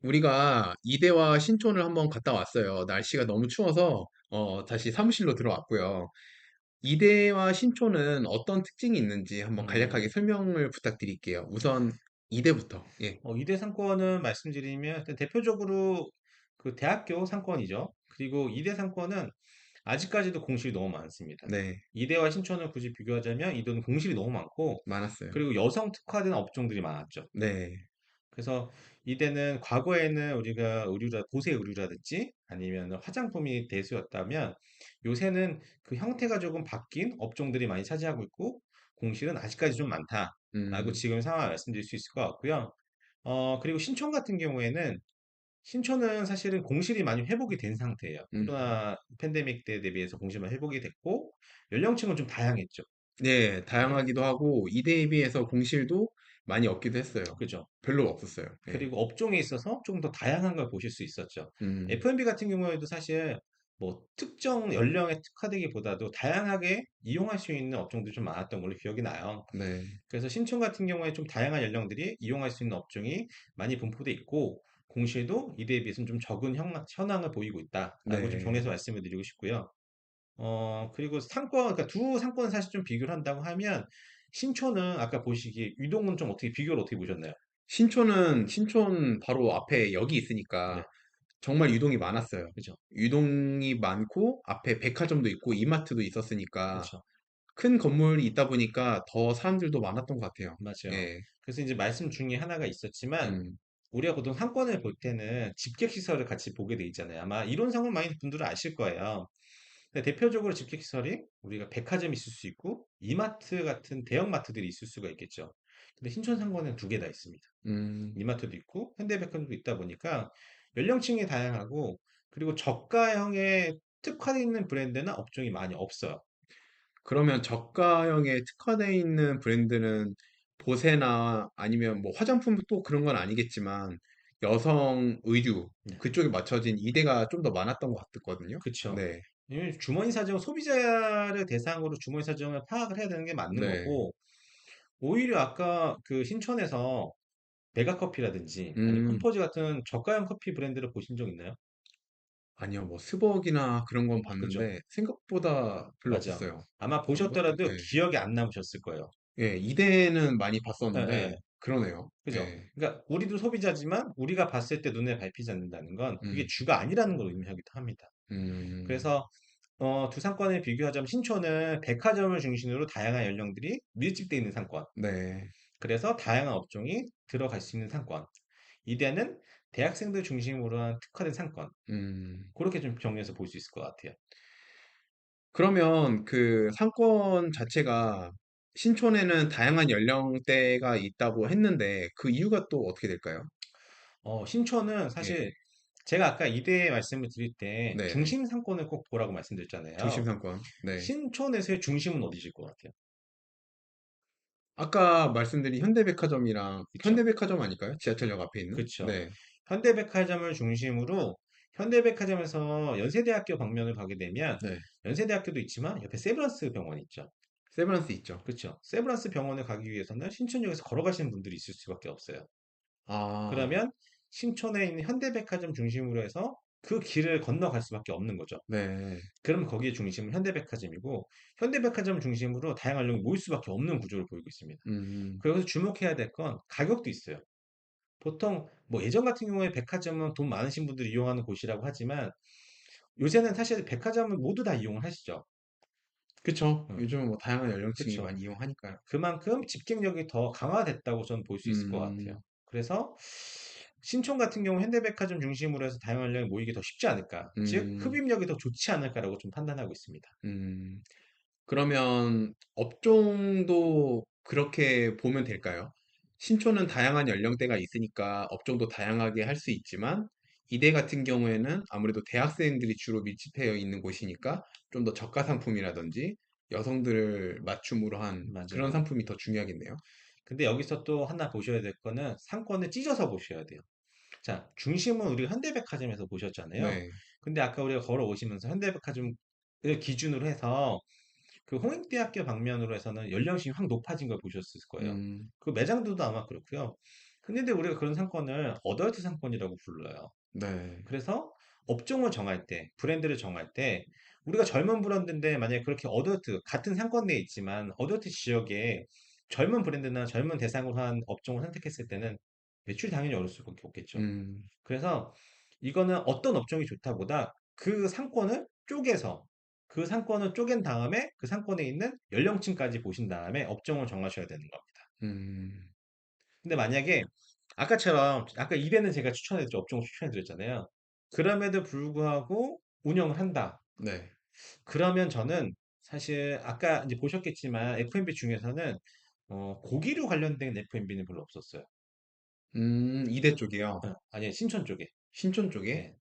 우리가 이대와 신촌을 한번 갔다 왔어요. 날씨가 너무 추워서 다시 사무실로 들어왔고요. 이대와 신촌은 어떤 특징이 있는지 한번 음, 간략하게 설명을 부탁드릴게요. 우선 이대부터. 예. 이대 상권은 말씀드리면 일단 대표적으로 그 대학교 상권이죠. 그리고 이대 상권은 아직까지도 공실이 너무 많습니다. 네. 이대와 신촌을 굳이 비교하자면 이대는 공실이 너무 많고, 많았어요. 그리고 여성 특화된 업종들이 많았죠. 네. 그래서 이때는 과거에는 우리가 보세 의류라든지 아니면 화장품이 대수였다면 요새는 그 형태가 조금 바뀐 업종들이 많이 차지하고 있고 공실은 아직까지 좀 많다라고 음, 지금 상황을 말씀드릴 수 있을 것 같고요. 그리고 신촌 같은 경우에는 신촌은 사실은 공실이 많이 회복이 된 상태예요. 음. 코로나 팬데믹 때 대비해서 공실만 회복이 됐고 연령층은 좀 다양했죠. 네, 네, 다양하기도 하고 이대에 비해서 공실도 많이 없기도 했어요. 그죠. 별로 없었어요. 예. 그리고 업종에 있어서 조금 더 다양한 걸 보실 수 있었죠. 음, F&B 같은 경우에도 사실 뭐 특정 연령에 특화되기보다도 다양하게 이용할 수 있는 업종들이 좀 많았던 걸로 기억이 나요. 네. 그래서 신촌 같은 경우에 좀 다양한 연령들이 이용할 수 있는 업종이 많이 분포돼 있고 공시에도 이대에 비해서는 좀 적은 현황을 보이고 있다라고 좀 네. 정리해서 말씀을 드리고 싶고요. 그리고 상권, 그러니까 두 상권을 사실 좀 비교를 한다고 하면 신촌은 아까 보시기에 유동은 좀 어떻게 비교를 어떻게 보셨나요? 신촌 바로 앞에 역이 있으니까 네, 정말 유동이 많았어요. 그죠, 유동이 많고 앞에 백화점도 있고 이마트도 있었으니까 그렇죠. 큰 건물이 있다 보니까 더 사람들도 많았던 것 같아요. 맞아요. 예. 그래서 이제 말씀 중에 하나가 있었지만, 음, 우리가 보통 상권을 볼 때는 집객시설을 같이 보게 돼 있잖아요. 아마 이론상은 많이 분들은 아실 거예요. 근데 대표적으로 집객시설이 우리가 백화점이 있을 수 있고, 이마트 같은 대형마트들이 있을 수가 있겠죠. 근데 신촌 상권은 두 개 다 있습니다. 음. 이마트도 있고, 현대백화점도 있다 보니까 연령층이 다양하고, 그리고 저가형에 특화되어 있는 브랜드나 업종이 많이 없어요. 그러면 저가형에 특화되어 있는 브랜드는 보세나 아니면 뭐 화장품도 그런 건 아니겠지만 여성 의류 네. 그쪽에 맞춰진 이대가 좀 더 많았던 것 같거든요. 그쵸. 네. 왜냐면 주머니 사정, 소비자를 대상으로 주머니 사정을 파악을 해야 되는 게 맞는 네. 거고, 오히려 아까 그 신촌에서 메가커피라든지 아니 음. 컴포즈 같은 저가형 커피 브랜드를 보신 적 있나요? 아니요. 뭐 스벅이나 그런 건 그죠? 봤는데 생각보다 별로 맞아. 없었어요. 아마 그런 거? 보셨더라도 예. 기억에 안 남으셨을 거예요. 예, 이대는 많이 예, 봤었는데 예. 그러네요. 그죠? 예. 그러니까 우리도 소비자지만 우리가 봤을 때 눈에 밟히지 않는다는 건 그게 음. 주가 아니라는 걸 의미하기도 합니다. 음. 그래서 두 상권을 비교하자면 신촌은 백화점을 중심으로 다양한 연령들이 밀집되어 있는 상권. 네. 그래서 다양한 업종이 들어갈 수 있는 상권. 이대는 대학생들 중심으로 한 특화된 상권. 음. 그렇게 좀 정리해서 볼 수 있을 것 같아요. 그러면 그 상권 자체가 신촌에는 다양한 연령대가 있다고 했는데 그 이유가 또 어떻게 될까요? 신촌은 예. 사실 제가 아까 이대 말씀을 드릴 때 네네. 중심 상권을 꼭 보라고 중심 말씀드렸잖아요. 상권. 네. 신촌에서의 중심은 어디실 것 같아요? 아까 말씀드린 현대백화점이랑 그쵸? 현대백화점 아닐까요? 지하철역 앞에 있는? 그쵸. 네. 현대백화점을 중심으로 현대백화점에서 연세대학교 방면을 가게 되면 네. 연세대학교도 있지만 옆에 세브란스 병원이 있죠. 세브란스 있죠. 그쵸. 세브란스 병원을 가기 위해서는 신촌역에서 걸어가시는 분들이 있을 수밖에 없어요. 아, 그러면 신촌에 있는 현대백화점 중심으로 해서 그 길을 건너갈 수밖에 없는 거죠. 네. 그러면 거기에 중심은 현대백화점이고 현대백화점 중심으로 다양한 연령이 모일 수밖에 없는 구조를 보이고 있습니다. 음, 그래서 주목해야 될 건 가격도 있어요. 보통 뭐 예전 같은 경우에 백화점은 돈 많으신 분들이 이용하는 곳이라고 하지만 요새는 사실 백화점은 모두 다 이용을 하시죠. 그쵸. 응, 요즘은 뭐 다양한 연령층이 그쵸. 많이 이용하니까요. 그만큼 집객력이 더 강화됐다고 저는 볼 수 있을 것 같아요. 음, 그래서 신촌 같은 경우 현대백화점 중심으로 해서 다양한 연령이 모이기 더 쉽지 않을까. 즉 음, 흡입력이 더 좋지 않을까라고 좀 판단하고 있습니다. 음. 그러면 업종도 그렇게 보면 될까요? 신촌은 다양한 연령대가 있으니까 업종도 다양하게 할 수 있지만 이대 같은 경우에는 아무래도 대학생들이 주로 밀집해 있는 곳이니까 좀 더 저가 상품이라든지 여성들을 맞춤으로 한 그런 맞아요. 상품이 더 중요하겠네요. 근데 여기서 또 하나 보셔야 될 거는 상권을 찢어서 보셔야 돼요. 자, 중심은 우리가 현대백화점에서 보셨잖아요. 네. 근데 아까 우리가 걸어오시면서 현대백화점을 기준으로 해서 그 홍익대학교 방면으로 해서는 연령층이 확 높아진 걸 보셨을 거예요. 음, 그 매장들도 아마 그렇고요. 근데 우리가 그런 상권을 어덜트 상권이라고 불러요. 네. 그래서 업종을 정할 때, 브랜드를 정할 때, 우리가 젊은 브랜드인데 만약에 그렇게 어덜트, 같은 상권 내에 있지만 어덜트 지역에 젊은 브랜드나 젊은 대상으로 한 업종을 선택했을 때는 매출이 당연히 어려울 수밖에 없겠죠. 음, 그래서 이거는 어떤 업종이 좋다보다 그 상권을 쪼갠 다음에 그 상권에 있는 연령층까지 보신 다음에 업종을 정하셔야 되는 겁니다. 음, 근데 만약에 아까처럼 아까 2대는 제가 업종을 추천해 드렸잖아요. 그럼에도 불구하고 운영을 한다. 네. 그러면 저는 사실 아까 이제 보셨겠지만 F&B 중에서는 고기로 관련된 F&B는 별로 없었어요. 이대 쪽이요. 아니 신촌 쪽에. 신촌 쪽에? 예.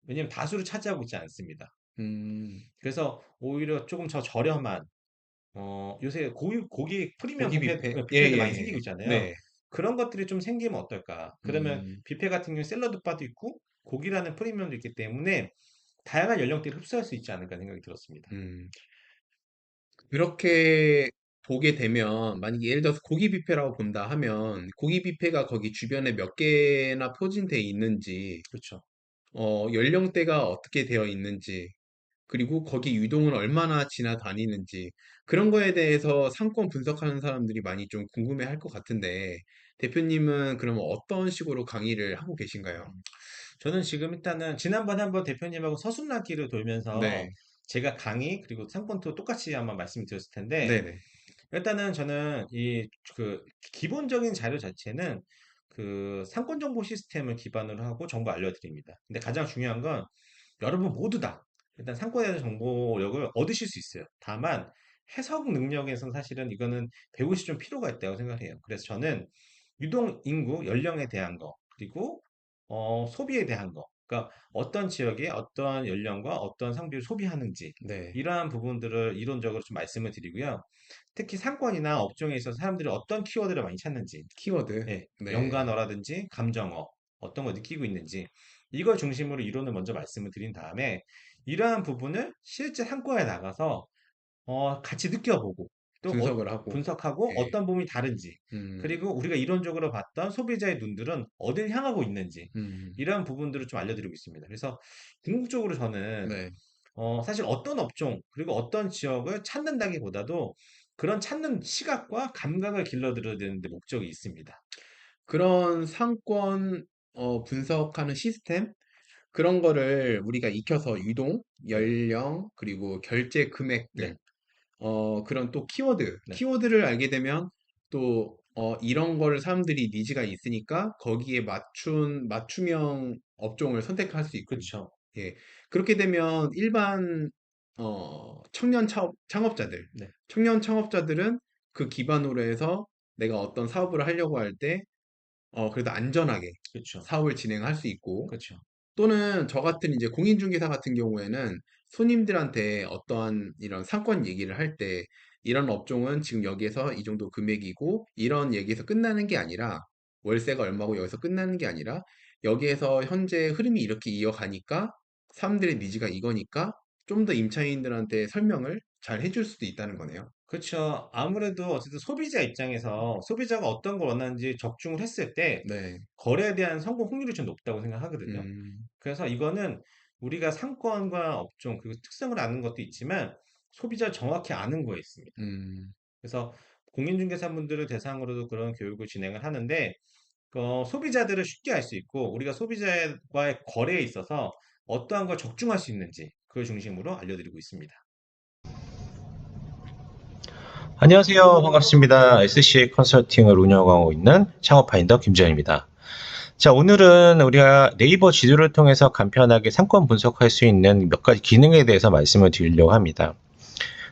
왜냐면 다수를 차지하고 있지 않습니다. 음, 그래서 오히려 조금 더 저렴한 요새 고기 프리미엄 고기 뷔페? 예, 뷔페도 많이 예. 생기고 있잖아요. 네. 그런 것들이 좀 생기면 어떨까? 그러면 음, 뷔페 같은 경우에 샐러드 바도 있고 고기라는 프리미엄도 있기 때문에 다양한 연령대를 흡수할 수 있지 않을까 생각이 들었습니다. 음. 그렇게 보게 되면, 만약에 예를 들어서 고기 뷔페라고 본다 하면, 고기 뷔페가 거기 주변에 몇 개나 포진되어 있는지, 그렇죠. 연령대가 어떻게 되어 있는지, 그리고 거기 유동은 얼마나 지나다니는지, 그런 거에 대해서 상권 분석하는 사람들이 많이 좀 궁금해 할 것 같은데, 대표님은 그러면 어떤 식으로 강의를 하고 계신가요? 음. 저는 지금 일단은 지난번에 한번 대표님하고 서순례길을 돌면서 네, 제가 강의 그리고 상권도 똑같이 한번 말씀드렸을 텐데 네네, 일단은 저는 그 기본적인 자료 자체는 그 상권 정보 시스템을 기반으로 하고 정보 알려드립니다. 근데 가장 중요한 건 여러분 모두 다 일단 상권에 대한 정보력을 얻으실 수 있어요. 다만 해석 능력에서는 사실은 이거는 배우실 좀 필요가 있다고 생각해요. 그래서 저는 유동 인구 연령에 대한 거 그리고 소비에 대한 거 그러니까 어떤 지역에 어떠한 연령과 어떤 상비를 소비하는지 네. 이러한 부분들을 이론적으로 좀 말씀을 드리고요. 특히 상권이나 업종에 있어서 사람들이 어떤 키워드를 많이 찾는지, 키워드, 예, 네. 연관어라든지 감정어, 어떤 걸 느끼고 있는지, 이걸 중심으로 이론을 먼저 말씀을 드린 다음에, 이러한 부분을 실제 상권에 나가서, 같이 느껴보고, 또 분석을 하고, 분석하고 예, 어떤 부분이 다른지, 음, 그리고 우리가 이론적으로 봤던 소비자의 눈들은 어딜 향하고 있는지, 음, 이러한 부분들을 좀 알려드리고 있습니다. 그래서 궁극적으로 저는 네. 사실 어떤 업종, 그리고 어떤 지역을 찾는다기보다도 그런 찾는 시각과 감각을 길러드려야 되는데 목적이 있습니다. 그런 상권, 분석하는 시스템? 그런 거를 우리가 익혀서 유동, 네, 연령, 그리고 결제 네, 금액들, 그런 또 키워드, 네. 키워드를 알게 되면 또, 이런 거를 사람들이 니즈가 있으니까 거기에 맞춤형 업종을 선택할 수 있고, 그쵸. 예. 그렇게 되면 일반, 청년 창업자들, 네, 청년 창업자들은 그 기반으로 해서 내가 어떤 사업을 하려고 할 때, 그래도 안전하게 그쵸, 사업을 진행할 수 있고, 그쵸. 또는 저 같은 이제 공인중개사 같은 경우에는 손님들한테 어떠한 이런 상권 얘기를 할 때 이런 업종은 지금 여기에서 이 정도 금액이고 이런 얘기에서 끝나는 게 아니라 월세가 얼마고 여기서 끝나는 게 아니라 여기에서 현재 흐름이 이렇게 이어가니까 사람들의 니즈가 이거니까 좀 더 임차인들한테 설명을 잘 해줄 수도 있다는 거네요. 그쵸. 아무래도 어쨌든 소비자 입장에서 소비자가 어떤 걸 원하는지 적중을 했을 때 네. 거래에 대한 성공 확률이 좀 높다고 생각하거든요. 음, 그래서 이거는 우리가 상권과 업종 그리고 특성을 아는 것도 있지만 소비자를 정확히 아는 거에 있습니다. 음. 그래서 공인중개사분들을 대상으로도 그런 교육을 진행을 하는데 소비자들을 쉽게 알 수 있고 우리가 소비자와의 거래에 있어서 어떠한 걸 적중할 수 있는지 그걸 중심으로 알려드리고 있습니다. 안녕하세요. 반갑습니다. SCA 컨설팅을 운영하고 있는 창업 파인더 김재현입니다. 자, 오늘은 우리가 네이버 지도를 통해서 간편하게 상권 분석할 수 있는 몇 가지 기능에 대해서 말씀을 드리려고 합니다.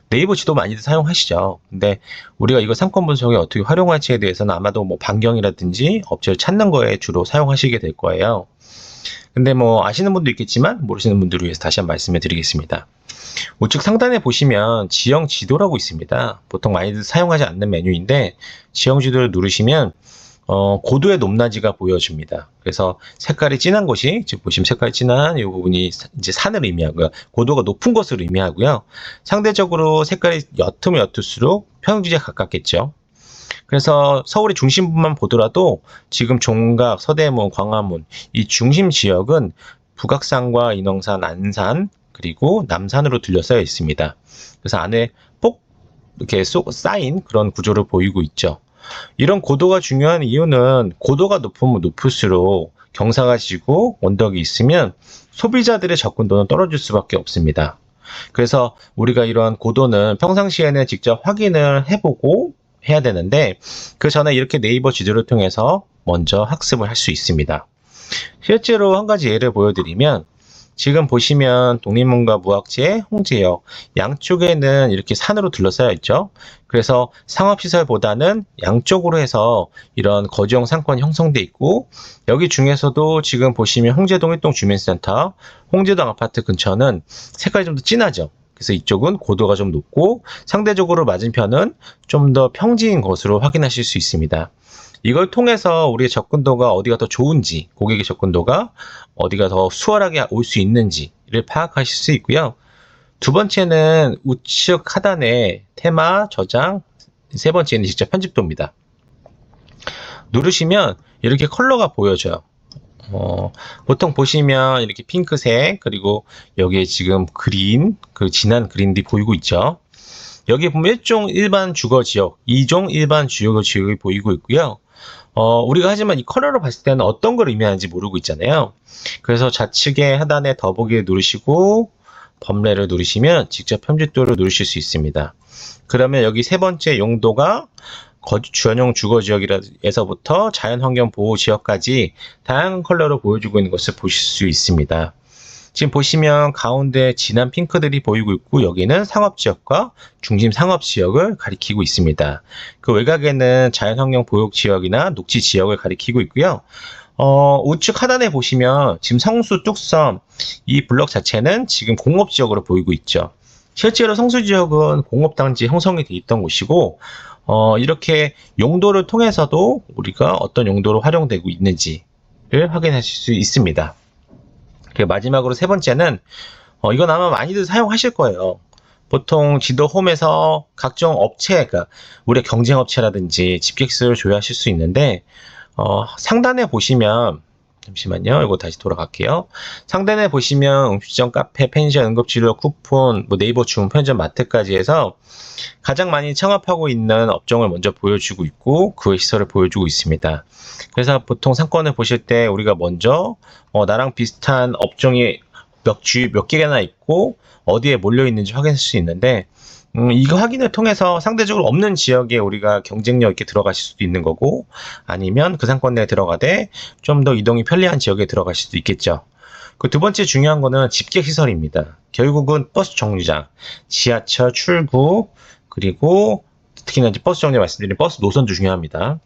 네이버 지도 많이들 사용하시죠. 근데 우리가 이거 상권 분석에 어떻게 활용할지에 대해서는 아마도 뭐 반경이라든지 업체를 찾는 거에 주로 사용하시게 될 거예요. 근데 뭐 아시는 분도 있겠지만 모르시는 분들을 위해서 다시 한번 말씀을 드리겠습니다. 우측 상단에 보시면 지형 지도라고 있습니다. 보통 많이들 사용하지 않는 메뉴인데 지형 지도를 누르시면 고도의 높낮이가 보여집니다. 그래서 색깔이 진한 곳이 지금 보시면 색깔이 진한 이 부분이 이제 산을 의미하고요. 고도가 높은 것을 의미하고요. 상대적으로 색깔이 옅으면 옅을수록 평지에 가깝겠죠. 그래서 서울의 중심부만 보더라도 지금 종각, 서대문, 광화문 이 중심 지역은 북악산과 인왕산, 안산 그리고 남산으로 둘러싸여 있습니다. 그래서 안에 뽁 이렇게 쌓인 그런 구조를 보이고 있죠. 이런 고도가 중요한 이유는 고도가 높으면 높을수록 경사가 지고 언덕이 있으면 소비자들의 접근도는 떨어질 수밖에 없습니다. 그래서 우리가 이러한 고도는 평상시에는 직접 확인을 해보고 해야 되는데 그 전에 이렇게 네이버 지도를 통해서 먼저 학습을 할 수 있습니다. 실제로 한 가지 예를 보여드리면 지금 보시면 독립문과 무학재, 홍제역 양쪽에는 이렇게 산으로 둘러싸여 있죠. 그래서 상업시설보다는 양쪽으로 해서 이런 거주형 상권이 형성돼 있고 여기 중에서도 지금 보시면 홍제동 일동주민센터, 홍제동 아파트 근처는 색깔이 좀 더 진하죠. 그래서 이쪽은 고도가 좀 높고 상대적으로 맞은편은 좀 더 평지인 것으로 확인하실 수 있습니다. 이걸 통해서 우리의 접근도가 어디가 더 좋은지, 고객의 접근도가 어디가 더 수월하게 올 수 있는지를 파악하실 수 있고요. 두 번째는 우측 하단에 테마, 저장, 세 번째는 직접 편집도입니다. 누르시면 이렇게 컬러가 보여져요. 보통 보시면 이렇게 핑크색, 그리고 여기에 지금 그린, 그 진한 그린들이 보이고 있죠. 여기 보면 1종 일반 주거 지역, 2종 일반 주거 지역이 보이고 있고요. 우리가 하지만 이 컬러를 봤을 때는 어떤 걸 의미하는지 모르고 있잖아요. 그래서 좌측에 하단에 더보기를 누르시고 범례를 누르시면 직접 편집도를 누르실 수 있습니다. 그러면 여기 세 번째 용도가 주연용 주거지역에서부터 자연환경보호지역까지 다양한 컬러로 보여주고 있는 것을 보실 수 있습니다. 지금 보시면 가운데 진한 핑크들이 보이고 있고 여기는 상업지역과 중심 상업지역을 가리키고 있습니다. 그 외곽에는 자연환경보호지역이나 녹지지역을 가리키고 있고요. 우측 하단에 보시면 지금 성수, 뚝섬 이 블럭 자체는 지금 공업지역으로 보이고 있죠. 실제로 성수지역은 공업단지 형성이 돼 있던 곳이고 이렇게 용도를 통해서도 우리가 어떤 용도로 활용되고 있는지를 확인하실 수 있습니다. 그리고 마지막으로 세 번째는 이건 아마 많이들 사용하실 거예요. 보통 지도 홈에서 각종 업체, 그러니까 우리의 경쟁 업체라든지 집객수를 조회하실 수 있는데 상단에 보시면 잠시만요. 이거 다시 돌아갈게요. 상단에 보시면 음식점, 카페, 펜션, 응급치료, 쿠폰, 뭐 네이버 주문, 편의점, 마트까지 해서 가장 많이 창업하고 있는 업종을 먼저 보여주고 있고 그 시설을 보여주고 있습니다. 그래서 보통 상권을 보실 때 우리가 먼저 나랑 비슷한 업종이 몇 개나 있고 어디에 몰려 있는지 확인할 수 있는데 이거 확인을 통해서 상대적으로 없는 지역에 우리가 경쟁력 있게 들어가실 수도 있는 거고 아니면 그 상권 내에 들어가되 좀 더 이동이 편리한 지역에 들어가실 수도 있겠죠. 그 두 번째 중요한 거는 집객 시설입니다. 결국은 버스 정류장, 지하철 출구, 그리고 특히나 이제 버스 정류장 말씀드린 버스 노선도 중요합니다.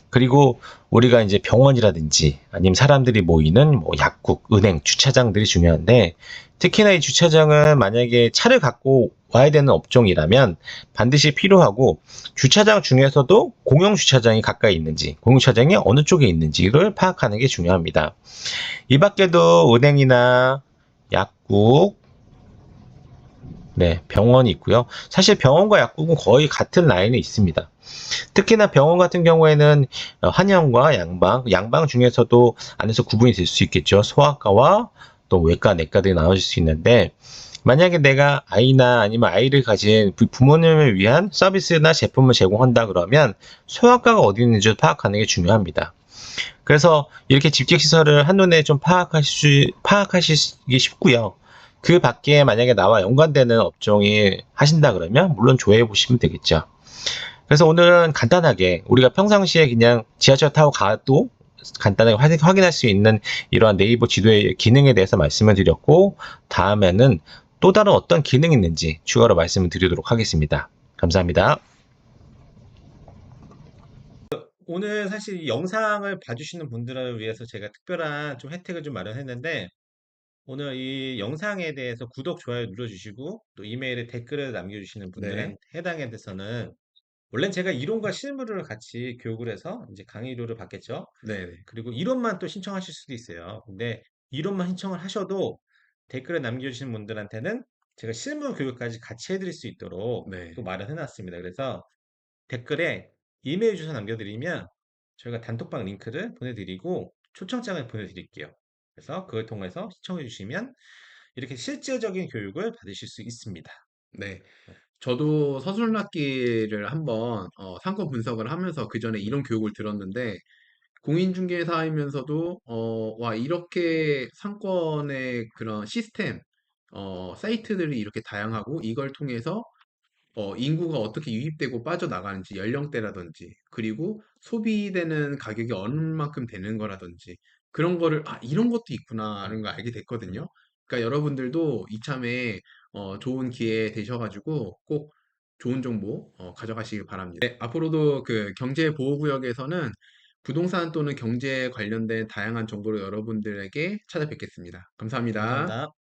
그리고 우리가 이제 병원이라든지 아니면 사람들이 모이는 뭐 약국, 은행, 주차장들이 중요한데 특히나 이 주차장은 만약에 차를 갖고 와야 되는 업종이라면 반드시 필요하고 주차장 중에서도 공용 주차장이 가까이 있는지, 공용 주차장이 어느 쪽에 있는지를 파악하는 게 중요합니다. 이 밖에도 은행이나 약국, 네, 병원이 있고요. 사실 병원과 약국은 거의 같은 라인에 있습니다. 특히나 병원 같은 경우에는 한의원과 양방 중에서도 안에서 구분이 될 수 있겠죠. 소아과와 또 외과, 내과들이 나눠질 수 있는데 만약에 내가 아이나 아니면 아이를 가진 부모님을 위한 서비스나 제품을 제공한다 그러면 소아과가 어디 있는지 파악하는 게 중요합니다. 그래서 이렇게 집객시설을 한눈에 좀 파악하시기 쉽고요. 그 밖에 만약에 나와 연관되는 업종이 하신다 그러면 물론 조회해 보시면 되겠죠. 그래서 오늘은 간단하게 우리가 평상시에 그냥 지하철 타고 가도 간단하게 확인할 수 있는 이러한 네이버 지도의 기능에 대해서 말씀을 드렸고 다음에는 또 다른 어떤 기능이 있는지 추가로 말씀을 드리도록 하겠습니다. 감사합니다. 오늘 사실 이 영상을 봐주시는 분들을 위해서 제가 특별한 좀 혜택을 좀 마련했는데 오늘 이 영상에 대해서 구독, 좋아요 눌러주시고 또 이메일에 댓글을 남겨주시는 네. 분들에 해당에 대해서는 원래는 제가 이론과 실무를 같이 교육을 해서 이제 강의료를 받겠죠. 네네. 그리고 이론만 또 신청하실 수도 있어요. 근데 이론만 신청을 하셔도 댓글을 남겨주시는 분들한테는 제가 실무 교육까지 같이 해드릴 수 있도록 또 네. 마련해 놨습니다. 그래서 댓글에 이메일 주소 남겨드리면 저희가 단톡방 링크를 보내드리고 초청장을 보내드릴게요. 그래서 그걸 통해서 시청해 주시면 이렇게 실질적인 교육을 받으실 수 있습니다. 네. 네. 저도 서술납기를 한번 상권 분석을 하면서 그 전에 이런 교육을 들었는데 공인중개사이면서도 와 이렇게 상권의 그런 시스템 사이트들이 이렇게 다양하고 이걸 통해서 인구가 어떻게 유입되고 빠져나가는지, 연령대라든지, 그리고 소비되는 가격이 얼마만큼 되는 거라든지, 그런 거를, 아, 이런 것도 있구나, 라는 걸 알게 됐거든요. 그러니까 여러분들도 이참에 좋은 기회 되셔가지고 꼭 좋은 정보 가져가시길 바랍니다. 네, 앞으로도 그 경제보호구역에서는 부동산 또는 경제 관련된 다양한 정보를 여러분들에게 찾아뵙겠습니다. 감사합니다. 감사합니다.